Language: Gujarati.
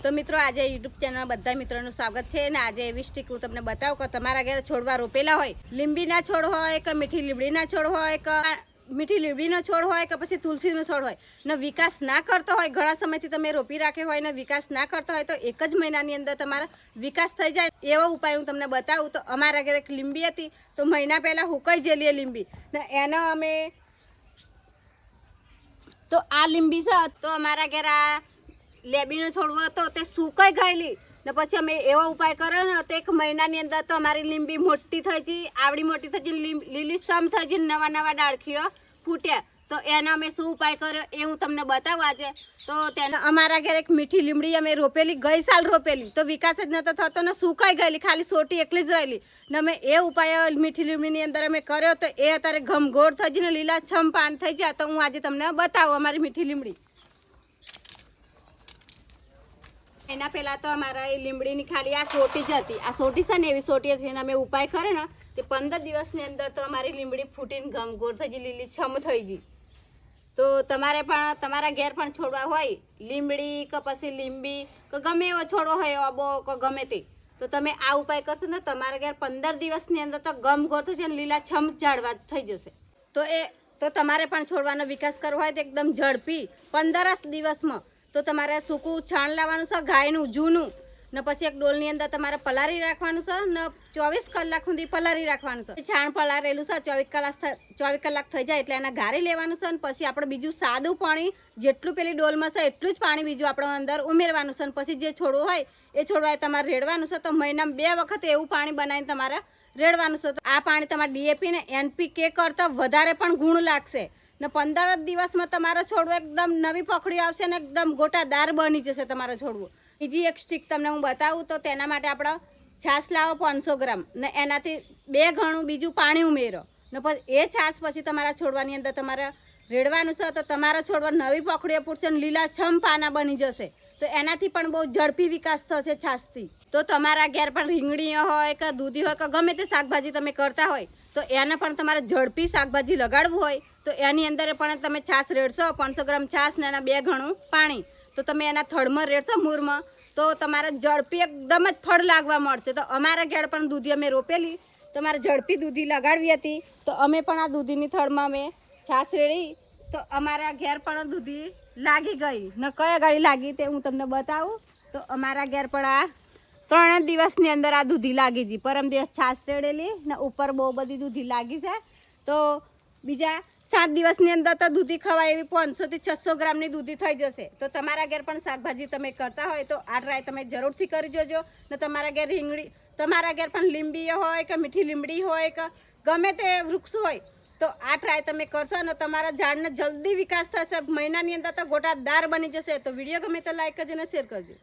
તો મિત્રો આજે યુટ્યુબ ચેનલ બધા મિત્રોનું સ્વાગત છે અને આજે એવી સ્ટીક હું તમને બતાવું કે તમારા ઘરે છોડવા રોપેલા હોય, લીંબીના છોડ હોય કે મીઠી લીમડીના છોડ હોય કે મીઠી લીમડીનો છોડ હોય કે પછી તુલસીનો છોડ હોય ને વિકાસ ના કરતો હોય, ઘણા સમયથી તમે રોપી રાખ્યો હોય ને વિકાસ ના કરતો હોય તો એક જ મહિનાની અંદર તમારા વિકાસ થઈ જાય એવો ઉપાય હું તમને બતાવું. તો અમારા ઘરે એક લીંબી હતી તો મહિના પહેલાં હુકાઈ ગયેલી લીંબી ને એનો અમે તો આ લીંબી છે તો અમારા ઘરે આ લેબીનો છોડવો હતો તે સુકાઈ ગયેલી ને પછી અમે એવો ઉપાય કર્યો ને તો એક મહિનાની અંદર તો અમારી લીંબી મોટી થઈ ગઈ, આવડી મોટી થઈ ગઈ, લીલી સમ થઈ ગઈ, નવા નવા ડાળખીઓ ફૂટ્યા. તો એનો અમે શું ઉપાય કર્યો એ હું તમને બતાવું આજે. તો તેને અમારા ઘરે એક મીઠી લીમડી અમે રોપેલી, ગઈ સાલ રોપેલી તો વિકાસ જ નતો થતો ને સુકાઈ ગયેલી, ખાલી સોટી એકલી જ રહેલી ને અમે એ ઉપાય મીઠી લીમડીની અંદર અમે કર્યો તો એ અત્યારે ઘમઘોર થઈ ગઈ ને લીલાછમ પાન થઈ જાય. તો હું આજે તમને બતાવું અમારી મીઠી લીમડી. એના પહેલાં તો અમારા એ લીમડીની ખાલી આ સોટી જ હતી, આ સોટી છે ને એવી સોટી હતી એને અમે ઉપાય કર્યો ને તે 15 દિવસની અંદર તો અમારી લીમડી ફૂટીને ઘમઘોર થઈ ગઈ, લીલીછમ થઈ ગઈ. તો તમારે પણ તમારા ઘેર પણ છોડવા હોય લીમડી કે પછી લીંબી કે ગમે એવો છોડવો હોય અબો કે ગમે તે, તો તમે આ ઉપાય કરશો ને તમારા ઘેર 15 દિવસની અંદર તો ઘમઘોર થઈ જશે, લીલાછમ ઝાડવા થઈ જશે. તો તમારે પણ છોડવાનો વિકાસ કરવો હોય તો એકદમ ઝડપી 15 દિવસમાં તો તમારે સૂકું છાણ લાવવાનું છે ગાયનું જૂનું ને પછી એક ડોલની અંદર તમારે પલારી રાખવાનું છે ને 24 કલાક સુધી પલારી રાખવાનું છે. છાણ પલારેલું છે 24 કલાક થઈ જાય એટલે એના ગારી લેવાનું છે ને પછી આપણે બીજું સાદું પાણી જેટલું પેલી ડોલમાં છે એટલું જ પાણી બીજું આપણે અંદર ઉમેરવાનું છે. પછી જે છોડવું હોય એ છોડવા તમારે રેડવાનું છે. તો મહિનામાં 2 વખત એવું પાણી બનાવીને તમારે રેડવાનું છે. આ પાણી તમારે ડીએપી ને એનપીકે કરતાં વધારે પણ ગુણ લાગશે ને 15 દિવસમાં તમારો છોડવો એકદમ નવી પકડી આવશે ને એકદમ ગોટાદાર બની જશે તમારો છોડવો. બીજી એક સ્ટીક તમને હું બતાવું તો તેના માટે આપણે છાશ લાવો 500 ગ્રામ ને એનાથી 2 ગણું બીજું પાણી ઉમેરો ને પછી એ છાશ પછી તમારા છોડવાની અંદર તમારે રેડવાનું છે. તો તમારો છોડવો નવી પકડીઓ પૂરશે ને લીલાછમ પાના બની જશે. તો એનાથી પણ બહુ ઝડપી વિકાસ થશે છાશથી. તો તમારા ઘેર પણ રીંગણી હોય કે દૂધી હોય કે ગમે તે શાકભાજી તમે કરતા હોય તો એને પણ તમારે ઝડપી શાકભાજી લગાડવું હોય તો એની અંદર પણ તમે છાશ રેડશો 500 ગ્રામ છાશ ને એના 2 ગણું પાણી. તો તમે એના થડમાં રેડશો મૂરમાં તો તમારે ઝડપી એકદમ જ ફળ લાગવા મળશે. તો અમારા ઘેર પણ દૂધી અમે રોપેલી, તમારે ઝડપી દૂધી લગાડવી હતી તો અમે પણ આ દૂધીની થડમાં અમે છાશ રેડી તો અમારા ઘેર પણ દૂધી લાગી ગઈ ને કયા ગાડી લાગી તે હું તમને બતાવું. તો અમારા ઘેર પણ આ 3 દિવસની અંદર આ દૂધી લાગી હતી. પરમ દિવસ છાશ રેડેલી ને ઉપર બહુ બધી દૂધી લાગી છે. તો બીજા 7 દિવસની અંદર તો દૂધી ખવાય એવી 500 થી 600 ગ્રામની દૂધી થઈ જશે. તો તમારા ઘેર પણ શાકભાજી તમે કરતા હોય તો આ ટ્રાય તમે જરૂરથી કરી જોજો ને તમારા ઘેર રીંગણી, તમારા ઘેર પણ લીંબી હોય કે મીઠી લીમડી હોય કે ગમે તે વૃક્ષ હોય તો આ ટ્રાય તમે કરશો અને તમારા ઝાડને જલ્દી વિકાસ થશે, મહિનાની અંદર તો ગોટાદાર બની જશે. તો વિડીયો ગમે તો લાઈક કરજો અને શેર કરજો.